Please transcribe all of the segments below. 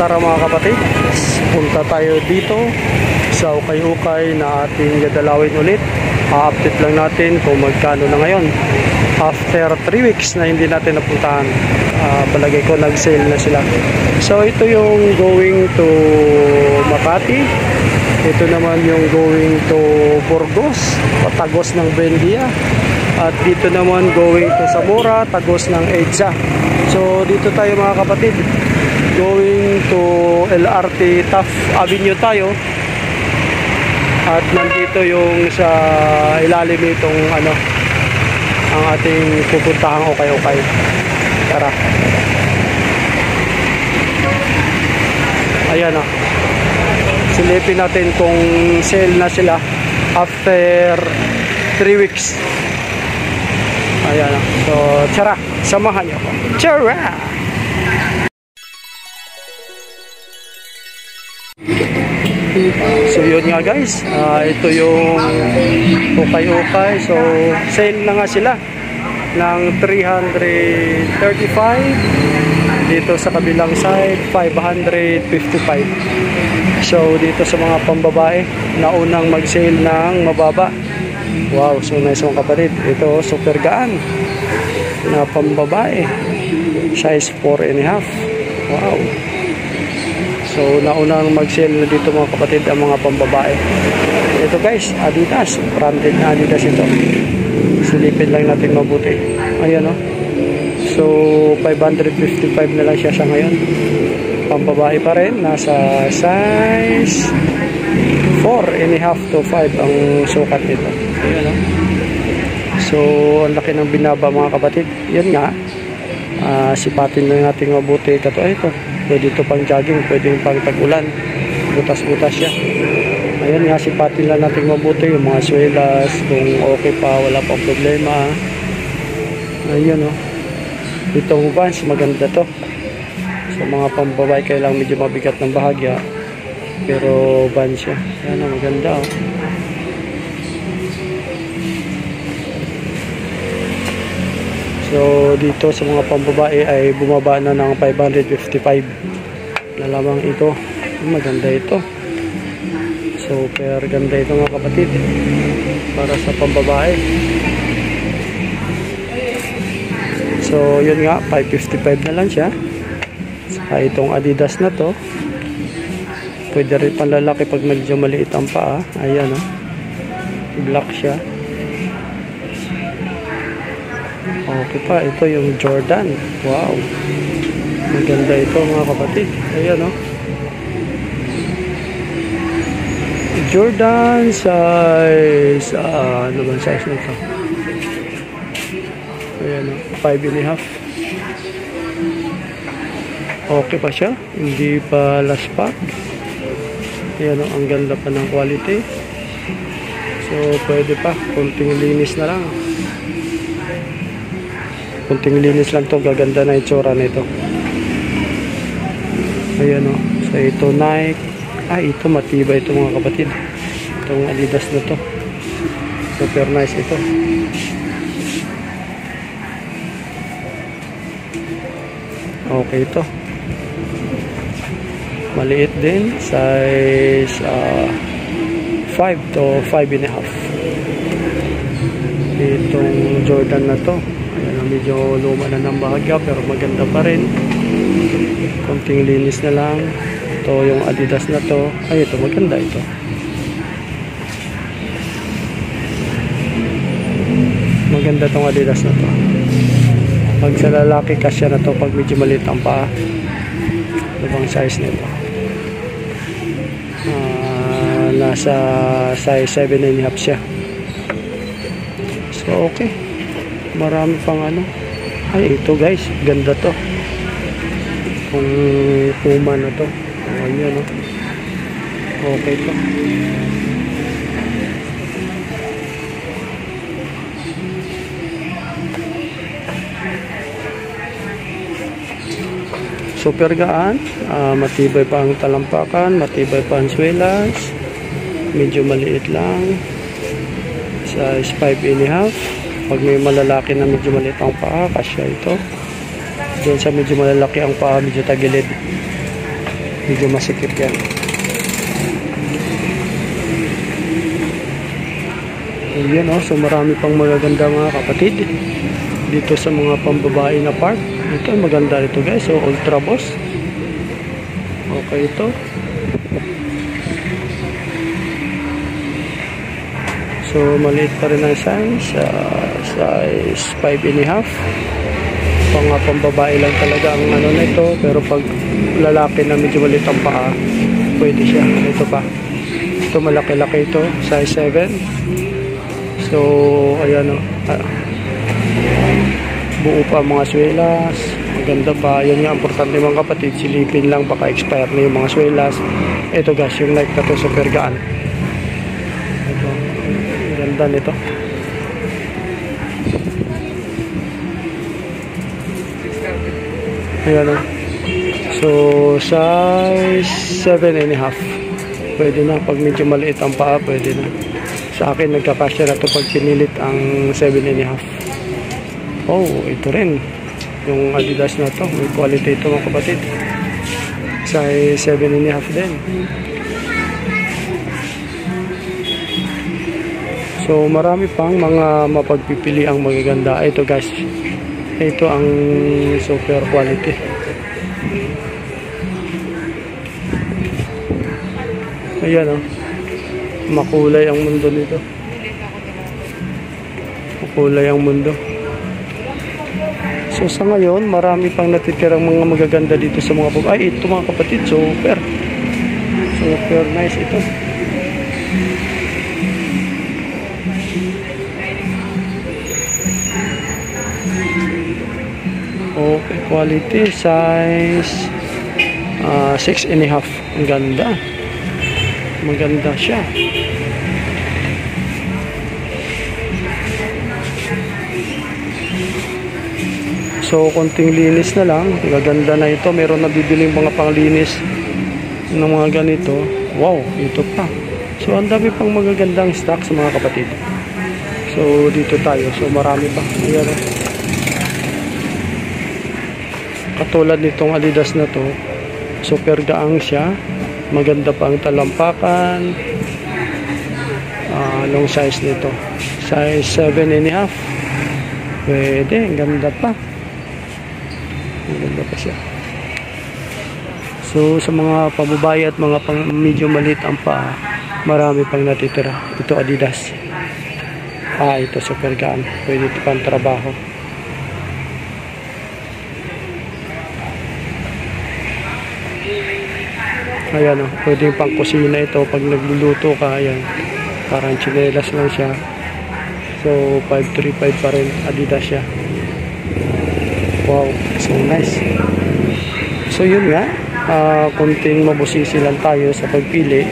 Tara mga kapatid, punta tayo dito sa ukay-ukay na ating dadalawin ulit. A-update lang natin kung magkano na ngayon after 3 weeks na hindi natin napuntahan. Palagay ko nag-sale na sila. So ito yung going to Makati, ito naman yung going to Burgos, Tagos ng Buendia, at dito naman going to Zamora, Tagos ng EDSA. So dito tayo mga kapatid, going to LRT Taft Avenue tayo, at nandito yung sa ilalim itong ang ating pupuntahang ukay-ukay. Tara. Ayan o. Silipin natin kung sale na sila after 3 weeks. Ayan o. So, tara. Samahan niyo ako. Tara! So yun nga guys, ito yung ukay-ukay. So sale na nga sila ng 335, dito sa kabilang side 555. So dito sa mga pambabae na unang mag-sale ng mababa. Wow, so nice mga kapatid. Ito super gaan na pambabae, size 4.5. Wow. So naunang mag-sale na dito mga kapatid ang mga pambabae. Ito guys, Adidas, branded na Adidas ito. Silipin lang natin mabuti. Ayan o. So 555 na lang siya sa ngayon. Pambabae pa rin, nasa size 4.5 to 5 ang sukat nito. Ayan o. So ang laki ng binaba mga kapatid. Yan nga, sipatin lang natin mabuti. Ito. Pwede ito pang jogging, pwede pang tag-ulan. Butas-butas siya. Ayan nga, sipatin lang natin mabuti yung mga swelas, kung okay pa, wala pang problema. Ayan o. Itong Vans, maganda to. Sa mga pambabae, kailang medyo mabigat ng bahagya. Pero Vans siya. Ayan o, maganda o. So dito sa mga pambabae ay bumaba na ng 555 na lamang ito. Maganda ito. Super ganda ito mga kapatid para sa pambabae. So yun nga, 555 na lang siya. Saka itong Adidas na to, pwede rin panlalaki pag medyo maliit ang paa. Ayan o, black siya. Okay pa, ito yung Jordan. Wow, maganda ito mga kapatid. Ayan o, Jordan size ano ba size nito? Ayan o, 5.5. Okay pa siya, hindi pa last pack. Ayan o, ang ganda pa ng quality. So pwede pa, kunting linis na lang. Kunting linis lang to, gaganda na itsura nito. Ayan o. So ito Nike. Ito matibay ito mga kapatid. Itong Adidas na to. Super nice ito. Okay ito. Maliit din. Size 5 to 5.5. Itong Jordan na to, medyo luma na ng bahagya pero maganda pa rin. Konting linis na lang. Ito yung Adidas na to. Ito maganda ito. Maganda tong Adidas na to. Pag sa lalaki kasya na to pag medyo maliit ang paa. Ito bang size nito? Nasa size 7.5 siya. So okay. Marami pang ito guys, ganda to. Kung Puma na to. Ayan o. Okay to. Super gaan. Matibay pa ang talampakan, matibay pa ang swelas. Medyo maliit lang. Size 5.5. Pag may malalaki na medyo maliit ang paa, kasya ito. Doon sa medyo malalaki ang paa, medyo tagilid. Medyo masikip yan. Ayan o, so marami pang magaganda mga kapatid dito sa mga pambabae na part. Ito maganda ito guys, so Ultra Boss. Okay ito. So maliit pa rin ang size, size 5.5. Pambabae lang talaga ang ano nito, pero pag lalaki na medyo maliit ang paa, pwede siya. Ito pa. Ito malaki-laki ito, size 7. So, ayan o. Buo pa mga swelas. Maganda pa. Yan yung importante mga kapatid. Silipin lang. Baka expire na yung mga swelas. Ito guys, yung Nike na to, super gaan. Ito. Ganda nito. Ayan o. So, size 7.5. Pwede na. Pag medyo maliit ang paa, pwede na. Sa akin, nagkakasya na ito pag pinilit ang 7.5. Oh, ito rin. Yung Adidas na to. May quality ito mga kapatid. Size 7.5 din. So, marami pang mga mapagpipili ang magaganda. Ito guys. Ito ang super quality. Ayan o. Makulay ang mundo nito. Makulay ang mundo. So sa ngayon, marami pang natitirang mga magaganda dito sa mga pub. Ay, ito mga kapatid, super. Super nice ito. Okay, quality, size 6.5. Ang ganda. Maganda siya. So, konting linis na lang. Gaganda na ito. Meron na bibiling mga panglinis ng mga ganito. Wow, ito pa. So, ang dami pang magagandang stocks mga kapatid. So, dito tayo. So, marami pa. Ayan. Katulad nitong Adidas na to, super gaang siya. Maganda pa ang talampakan. Anong size nito? Size 7.5. Pwede, ang ganda pa. Maganda pa siya. So sa mga pababae at mga medyo maliit ang paa, marami pang natitira. Ito Adidas. Ito super gaan. Pwede ito pang trabaho. Ayan o, pwede pang kusina ito pag nagluluto ka. Ayan, parang chinelas lang siya. So 535 pa rin, Adidas siya. Wow, so nice. So yun nga, kunting mabusisi lang tayo sa pagpili.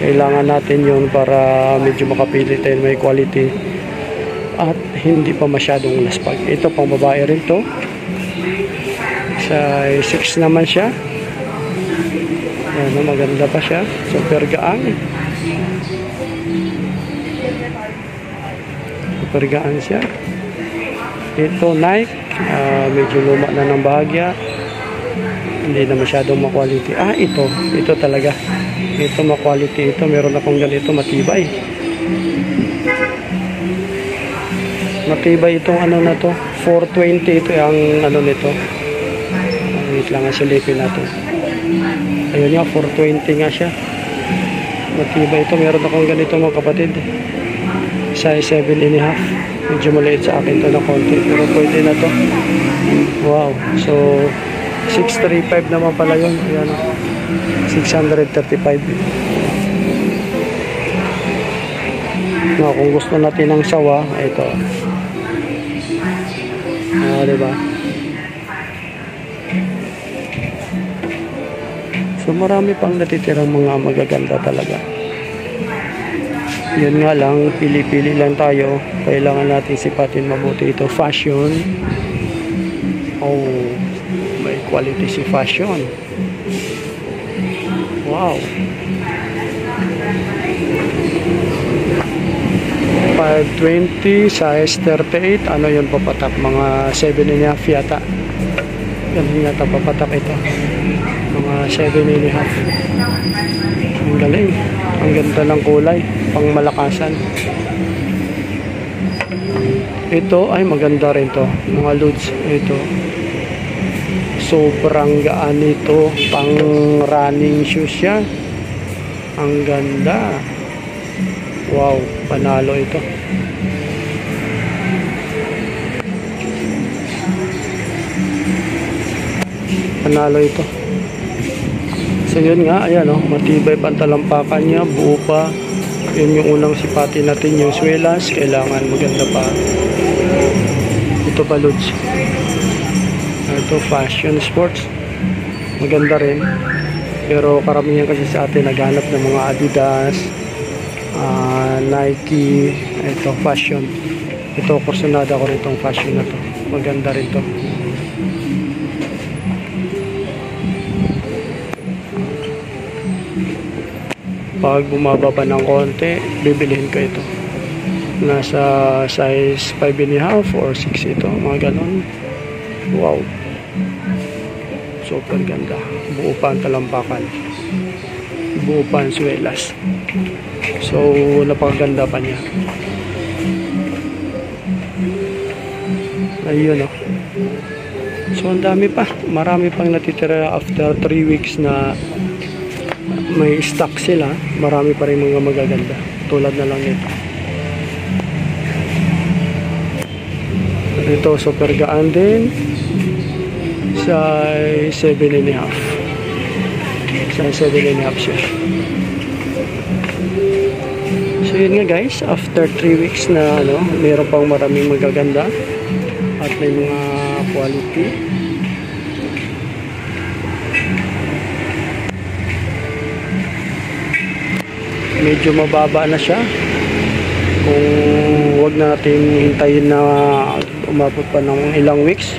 Kailangan natin yun para medyo makapili tayo may quality at hindi pa masyadong laspag. Ito pang babae rin to. Size 6 naman siya. Ayan, maganda pa siya. Super gaang. Super gaang siya. Ito Nike. Medyo luma na ng bahagya. Hindi na masyadong ma-quality. Ito talaga. Ito ma-quality. Ito meron akong ganito matibay. Matibay itong ano na to. 420 ito ang ano nito. Wait lang nga silipin natin. Ayun nga, 420 nga siya. Matibay ito. Meron akong ganito mga kapatid. Size 7.5. Medyo maliit sa akin ito na konti. Pero pwede na to. Wow. So, 635 naman pala yun. Ayan. 635. No, kung gusto natin ng sawa, ito. Diba? So, marami pang natitirang mga magaganda talaga. Yun nga lang, pili-pili lang tayo. Kailangan natin sipatin mabuti ito. Fashion. Oh, may quality si fashion. Wow. 520, size 38. Ano yun papatak? Mga 7.5 yata. Yan yata papatak ito. Mga 7.5. Ang galing. Ang ganda ng kulay. Pang malakasan. Ito ay maganda rin to. Mga loads. Ito. Sobrang gaan ito. Pang running shoes siya. Ang ganda. Wow. Panalo ito. Panalo ito. So yun nga, ayan matibay pa ang talampakan niya, buo pa. Yun yung unang sipatin natin, yung swelas, kailangan maganda pa. Ito pa loads. Ito fashion sports. Maganda rin. Pero karamihan kasi sa atin naghanap ng mga Adidas, Nike, ito fashion. Ito kursunada ko rin itong fashion na to. Maganda rin to. Pag bumaba pa ng konti, bibilihin ko ito. Nasa size 5.5 or 6 ito, mga ganon. Wow. Super ganda. Buo pa ang talampakan. Buo pa ang swelas. So, napakaganda pa niya. Ayun So, ang dami pa. Marami pang natitira after 3 weeks na may stock sila, marami pa rin mga magaganda tulad na lang nito. Ito super gaan din, size 7.5. Size 7.5 siya. So yun nga guys, after 3 weeks na meron pang maraming magaganda at may mga quality. Medyo mababa na siya. Kung wag natin hintayin na umabot pa ng ilang weeks,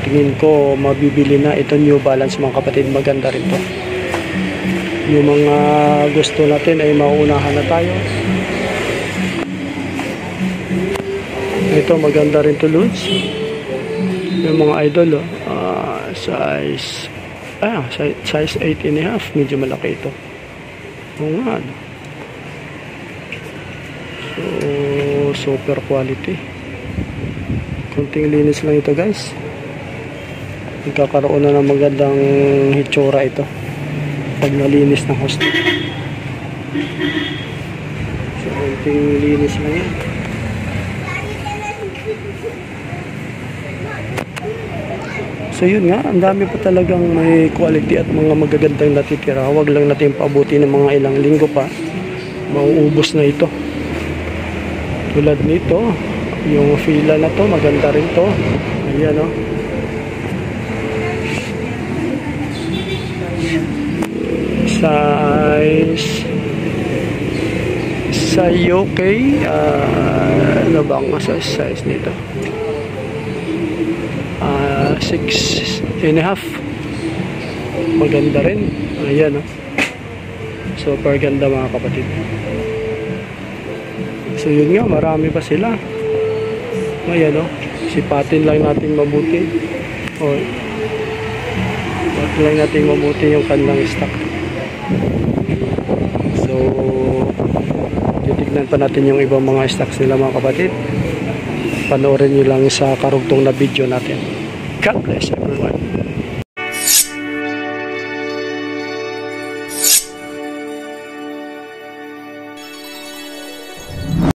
tingin ko mabibili na ito New Balance mga kapatid. Maganda rin to. Yung mga gusto natin ay mauunahan na tayo. Ito maganda rin to loads. Yung mga idol size 8.5, medyo malaki ito. Oo nga. So, super quality. Kunting linis lang ito guys. Magkakaroon na ng magandang hitsura ito pag nalinis ng host. So, kunting linis lang yan. So yun nga, ang dami pa talagang may quality at mga magagandang natitira. Huwag lang natin paabuti ng mga ilang linggo pa. Mauubos na ito. Tulad nito, yung fila na to, maganda rin to. Ayan Size UK, ano ba ang size nito? 6.5. Maganda rin. Ayan super ganda mga kapatid. So yun nga, marami pa sila. Ayan sipatin lang natin mabuti. Sipatin lang natin mabuti yung kanilang stock. So titignan pa natin yung ibang mga stocks nila mga kapatid. Panoorin nyo lang sa karugtong na video natin. God bless everyone.